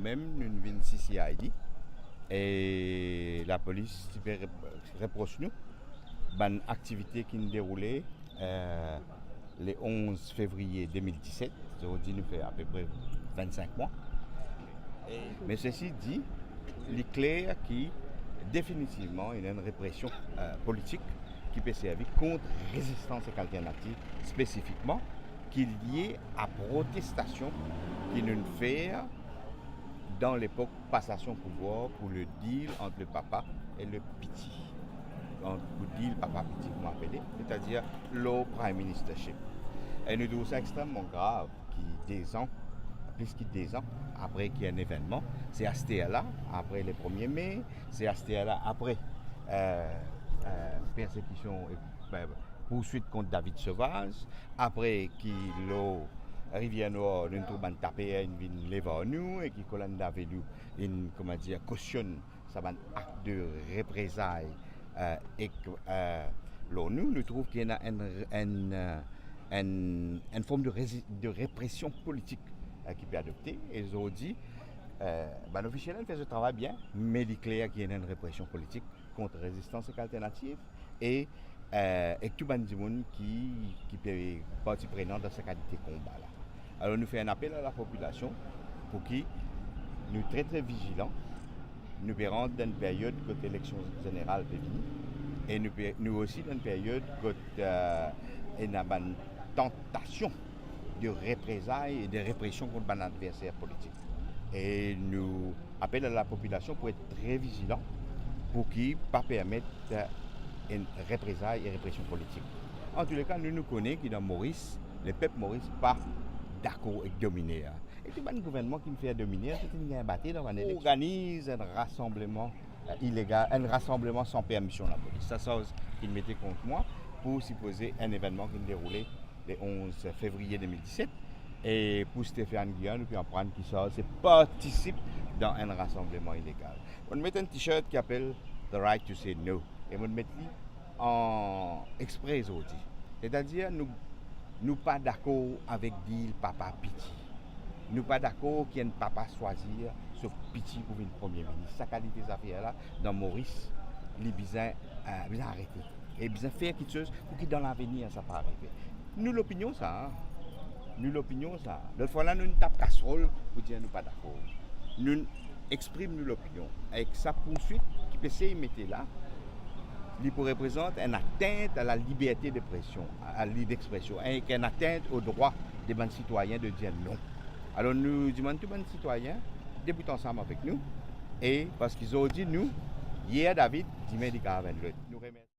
nous-mêmes, nous venons ici CID et la police reproche nous une activité qui nous déroulait le 11 février 2017. Aujourd'hui, nous fait à peu près 25 mois. Mais ceci dit, il est clair qu'il définitivement il y a une répression politique qui peut servir contre résistance et alternative spécifiquement, qui est liée à protestation qui nous fait dans l'époque passation pouvoir pour le deal entre le papa et le petit. Donc, le deal papa-petit, vous m'appelez, c'est-à-dire le Prime Ministership. Et nous trouvons ça extrêmement grave qui des ans, plus que des ans, après qu'il y ait un événement, c'est à ce là après le 1er mai, c'est à ce là après persécution et poursuite contre David Sauvage, après qu'il Rivière Noire, nous avons tapé une ville levant nous et qui avait une cautionne ça un acte de représailles et nous trouvons qu'il y a une forme de répression politique qui peut adopter. Et ils ont dit l'officiel fait ce travail bien, mais il est clair qu'il y a une répression politique contre résistance et alternative et tout le monde qui peut partie prenante dans cette qualité de combat là. Alors nous faisons un appel à la population pour qu'ils nous très très vigilants, nous verrons dans une période quand l'élection générale est venue et nous aussi dans une période quand il y a une tentation de représailles et de répression contre un adversaire politique. Et nous appelons à la population pour être très vigilants pour qu'ils ne pas permettre une représailles et répression politique. En tous les cas, nous connaissons que dans Maurice, le peuple Maurice pas d'accord avec dominer. Et tout le gouvernement qui me fait dominer, c'est une bataille dans l'élection. Organise un rassemblement illégal, un rassemblement sans permission de la police. Ça, qu'il mettait contre moi pour supposer un événement qui me déroulait le 11 février 2017. Et pour Stéphane Guillaume, nous pouvons apprendre qui ça, c'est participe dans un rassemblement illégal. On met un t-shirt qui appelle The Right to Say No. Et on met en exprès aujourd'hui. C'est-à-dire, nous pas d'accord avec deal papa piti. Nous pas d'accord qu'il y ait un papa choisir ce piti pour une premier ministre. Ça qualité des affaires là dans Maurice, les besoin arrêter et besoin faire quelque chose pour que dans l'avenir ça pas arriver. Nous l'opinion ça. L'autre fois là nous tape casserole pour dire nous pas d'accord. Nous exprimons l'opinion avec sa poursuite qui peut se mettre là. Il représente une atteinte à la liberté d'expression, et une atteinte au droit des citoyens de dire non. Alors nous demandons tous les citoyens débutent ensemble avec nous et parce qu'ils ont dit nous, hier David, demain il y a 20 nous remercions.